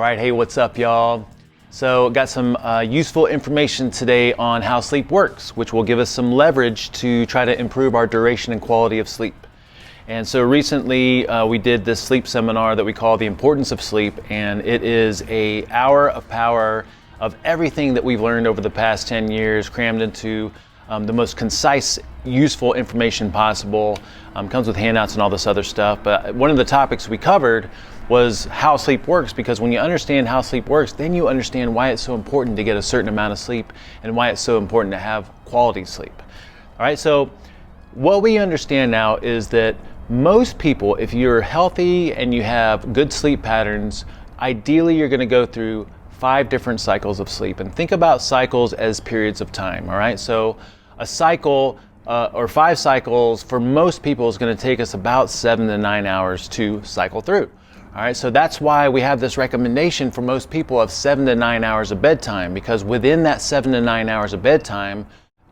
right, hey, what's up, y'all? So got some useful information today on how sleep works, which will give us some leverage to try to improve our duration and quality of sleep. And so recently we did this sleep seminar that we call The Importance of Sleep, and it is an hour of power of everything that we've learned over the past 10 years crammed into the most concise, useful information possible. Comes with handouts and all this other stuff. But one of the topics we covered was how sleep works, because when you understand how sleep works, then you understand why it's so important to get a certain amount of sleep and why it's so important to have quality sleep. All right, so what we understand now is that most people, if you're healthy and you have good sleep patterns, ideally you're going to go through 5 different cycles of sleep. And think about cycles as periods of time, all right? So a cycle or 5 cycles for most people is going to take us about 7 to 9 hours to cycle through. All right, so that's why we have this recommendation for most people of 7 to 9 hours of bedtime, because within that 7 to 9 hours of bedtime,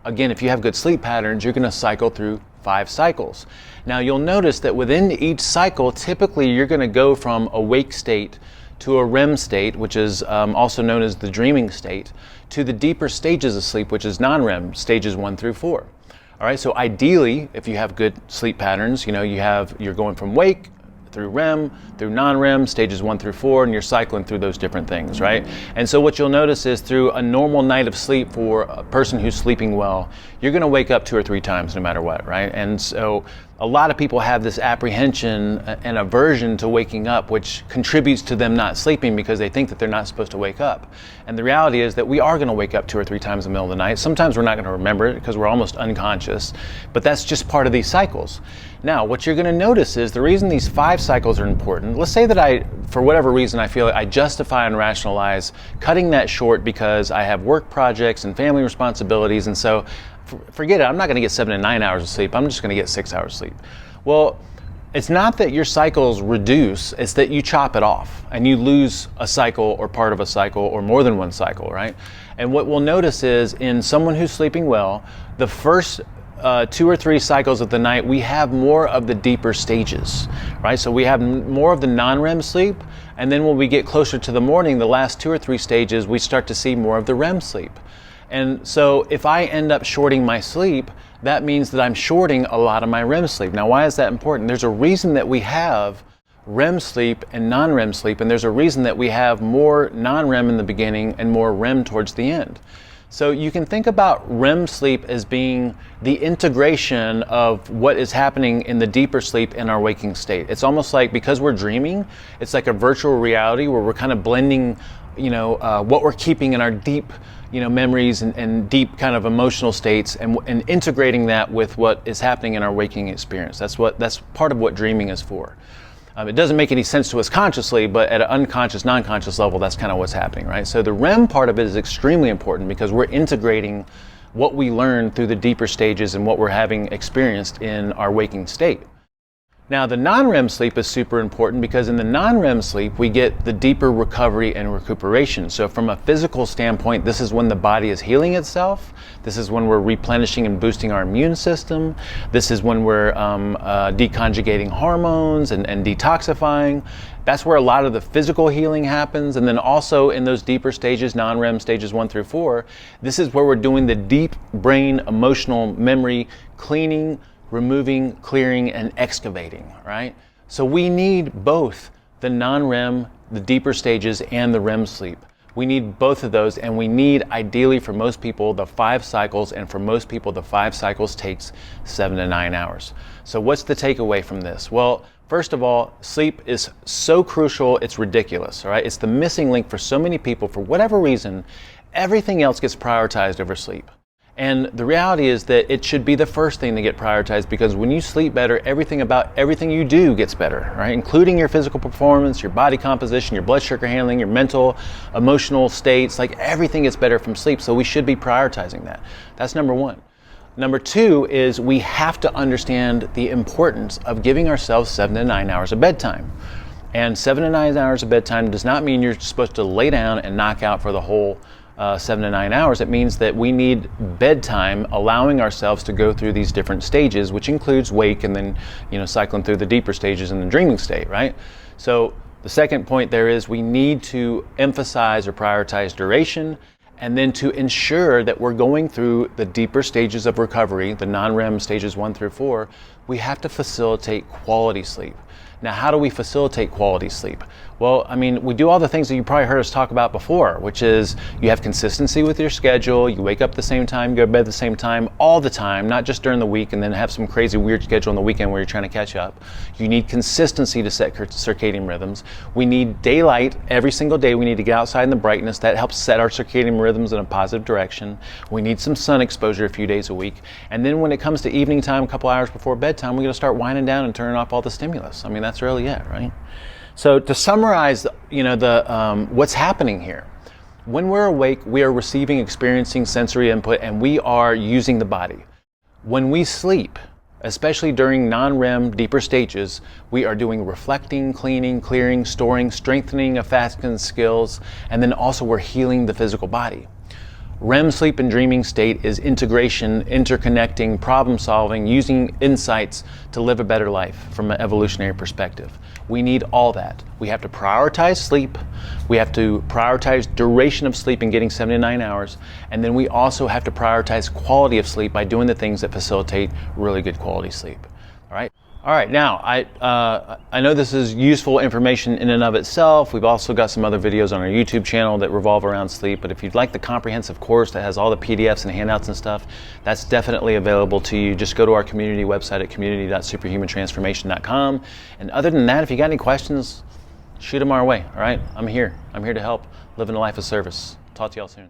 again, if you have good sleep patterns, you're going to cycle through 5 cycles. Now you'll notice that within each cycle, typically you're going to go from a wake state to a REM state, which is also known as the dreaming state, to the deeper stages of sleep, which is non-REM, stages 1 through 4. All right, so ideally, if you have good sleep patterns, you're going from wake through REM, through non-REM, stages 1 through 4, and you're cycling through those different things, right? And so what you'll notice is through a normal night of sleep for a person who's sleeping well, you're gonna wake up 2 or 3 times no matter what, right? And so a lot of people have this apprehension and aversion to waking up, which contributes to them not sleeping because they think that they're not supposed to wake up. And the reality is that we are gonna wake up 2 or 3 times in the middle of the night. Sometimes we're not gonna remember it because we're almost unconscious, but that's just part of these cycles. Now, what you're gonna notice is the reason these 5 cycles are important, let's say that for whatever reason, I feel like I justify and rationalize cutting that short because I have work projects and family responsibilities, and so forget it, I'm not gonna get 7 to 9 hours of sleep, I'm just gonna get 6 hours of sleep. Well, it's not that your cycles reduce, it's that you chop it off and you lose a cycle or part of a cycle or more than one cycle, right? And what we'll notice is in someone who's sleeping well, the first 2 or 3 cycles of the night, we have more of the deeper stages, right? So we have more of the non-REM sleep, and then when we get closer to the morning, the last 2 or 3 stages, we start to see more of the REM sleep. And so if I end up shorting my sleep, that means that I'm shorting a lot of my REM sleep. Now, why is that important? There's a reason that we have REM sleep and non-REM sleep, and there's a reason that we have more non-REM in the beginning and more REM towards the end. So you can think about REM sleep as being the integration of what is happening in the deeper sleep in our waking state. It's almost like, because we're dreaming, it's like a virtual reality where we're kind of blending, what we're keeping in our deep, memories and deep kind of emotional states, and integrating that with what is happening in our waking experience. That's part of what dreaming is for. It doesn't make any sense to us consciously, but at an unconscious, non-conscious level, that's kind of what's happening, right? So the REM part of it is extremely important because we're integrating what we learn through the deeper stages and what we're having experienced in our waking state. Now, the non-REM sleep is super important because in the non-REM sleep, we get the deeper recovery and recuperation. So from a physical standpoint, this is when the body is healing itself. This is when we're replenishing and boosting our immune system. This is when we're deconjugating hormones and detoxifying. That's where a lot of the physical healing happens. And then also in those deeper stages, non-REM stages 1 through 4, this is where we're doing the deep brain emotional memory cleaning, removing, clearing, and excavating, right? So we need both the non-REM, the deeper stages, and the REM sleep. We need both of those, and we need, ideally for most people, the 5 cycles, and for most people, the 5 cycles takes 7 to 9 hours. So what's the takeaway from this? Well, first of all, sleep is so crucial, it's ridiculous, all right? It's the missing link for so many people. For whatever reason, everything else gets prioritized over sleep. And the reality is that it should be the first thing to get prioritized, because when you sleep better, everything about everything you do gets better, right? Including your physical performance, your body composition, your blood sugar handling, your mental, emotional states, like everything gets better from sleep. So we should be prioritizing that. That's number 1. Number 2 is we have to understand the importance of giving ourselves 7 to 9 hours of bedtime. And 7 to 9 hours of bedtime does not mean you're supposed to lay down and knock out for the whole 7 to 9 hours. It means that we need bedtime, allowing ourselves to go through these different stages, which includes wake and then cycling through the deeper stages in the dreaming state, right? So The second point there is we need to emphasize or prioritize duration, and then to ensure that we're going through the deeper stages of recovery, the non-REM stages 1 through 4, we have to facilitate quality sleep. Now, how do we facilitate quality sleep? Well, I mean, we do all the things that you probably heard us talk about before, which is you have consistency with your schedule, you wake up at the same time, go to bed at the same time, all the time, not just during the week and then have some crazy weird schedule on the weekend where you're trying to catch up. You need consistency to set circadian rhythms. We need daylight every single day. We need to get outside in the brightness. That helps set our circadian rhythms in a positive direction. We need some sun exposure a few days a week. And then when it comes to evening time, a couple hours before bedtime, we're going to start winding down and turning off all the stimulus. I mean, that's really it, right? So to summarize, what's happening here, when we're awake, we are receiving, experiencing sensory input, and we are using the body. When we sleep, especially during non-REM deeper stages, we are doing reflecting, cleaning, clearing, storing, strengthening of fasting skills, and then also we're healing the physical body. REM sleep and dreaming state is integration, interconnecting, problem solving, using insights to live a better life from an evolutionary perspective. We need all that. We have to prioritize sleep. We have to prioritize duration of sleep and getting 7 to 9 hours. And then we also have to prioritize quality of sleep by doing the things that facilitate really good quality sleep. All right? All right, now, I know this is useful information in and of itself. We've also got some other videos on our YouTube channel that revolve around sleep, but if you'd like the comprehensive course that has all the PDFs and handouts and stuff, that's definitely available to you. Just go to our community website at community.superhumantransformation.com. And other than that, if you got any questions, shoot them our way, all right? I'm here to help, living a life of service. Talk to y'all soon.